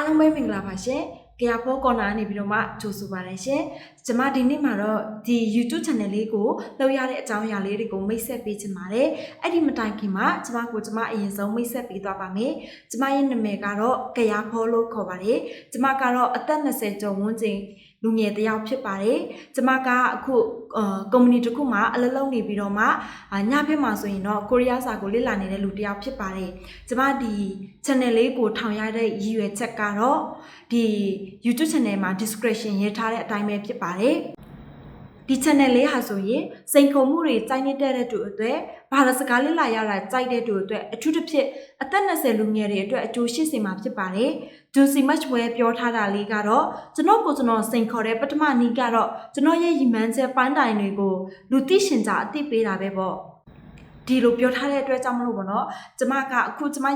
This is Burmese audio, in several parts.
အားလုံးပဲမင်္ဂလာပါရှင်။ကြဖို့ကော်နာနေပြီးတော့မှကြိုဆိုပါရရှင်။ကျွန်မဒီနေ့မှာတော့ဒီ YouTube channel လေးကိုလုပ်ရတဲ့အကြောင်းအရာလေးတွေကိုမိတ်ဆက်ပေးချင်ပါတယ်။အဲ့ဒီမတိုင်ခင်မှာကျွန်မအရင်ဆုံးမိတ်ဆက်ပေးသွားပါမယ်။ကျွန်မရဲ့နာမည်ကတော့ကြဖို့လို့ခေါ်ပါတယ်။ကျွန်မကတော့အသက်20ကျော်ဝန်းကျင်လူငယ်တစ်ယောက်ဖြစ်ပါတယ်။ကျွန်မကအခုကုမ္ပဏီတစ်ခုမှာအလုပ်လုပ်နေပြီးတော့မှညဘက်မှာဆိုရင်တော့ကိုရီးယားစာကိုလေ့လာနေတဲ့လူတစ်ယောက်ဖြစ်ပါတယ်။ကျွန်မဒီ channel လေးကိုထောင်ရတဲ့ရည်ရွယ်ချက်ကတော့ဒီ YouTube channel မှာ description ရေးထားတဲ့အတိုင်းပဲဖြစ်ပါတယ်။ဒီ channel လေးဟာဆိုရင်စိန်ခေါ်မှုတွေစိုက်နေတဲ့တူအတွက်ဘာသာစကားလေ့လာရတာစိုက်တဲ့တူအတွက်အထူးသဖြင့်အသက်20လူငယ်တွေအတွက်အကျိုးရှိစေမှာဖြစ်ပါတယ်။ Juicy Much ဝဲပြောထားတာလေးကတော့ကျွန်တော်စိန်ခေါ်တဲ့ပထမနည်းကတော့ကျွန်တော်ရဲ့ရည်မှန်းချက်ပိုင်းတိုင်တွေကိုလူသိရှင်ကြားအသိပေးတာပဲပေါ့။ဒီလိုပြောထားတဲ့အတွက်ကြောင့်မလို့ပေါ့နော်ကျမ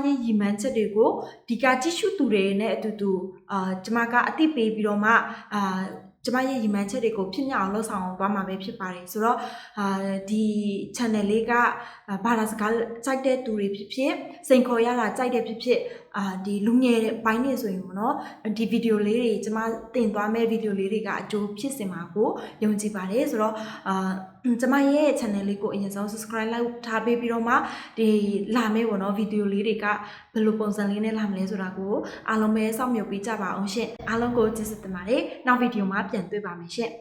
ရဲ့ရည်မှန်းချက်တွေကိုဒီကကြည့်ရှုသူတွေနဲ့အတူတူကျမကအသိပေးပြီးတော့မှကျမရဲ့ရည်မှန်းချက်တွေကိုဖြစ်မြောက်အောင်လုပ်ဆောင်သွားမှာပဲဖြစ်ပါတယ်ဆိုတော့ဒီ channel လေးကဘာသာစကားစိုက်တဲ့သူတွေဖြစ်ဖြစ်စိန်ခေါ်ရတာစိုက်တဲ့ဖြစ်ဖြစ်ဒီလူငယ်တဲ့ဘိုင်းနေဆိုရင်ပေါ့နော်ဒီဗီဒီယိုလေးတွေကျမတင်သွားမဲ့ဗီဒီယိုလေးတွေကအကျိုးဖြစ်စင်မှာကိုယုံကြည်ပါတယ်ဆိုတော့ကျမရဲ့ channel လေးကိုအရင်ဆုံး subscribe လုပ်ထားပေးပြီးတော့မှဒီလာမယ့်ပေါ့နော်ဗီဒီယိုလေးတွေကဘယ်လိုပုံစံလေးနဲ့လာမလဲဆိုတာကိုအားလုံးပဲစောင့်မျှော်ပေးကြပါအောင်ရှင်အားလုံးကိုကျေးဇူးတင်ပါတယ်နောက်ဗီဒီယိုမှာပြန်တွေ့ပါမယ်ရှင်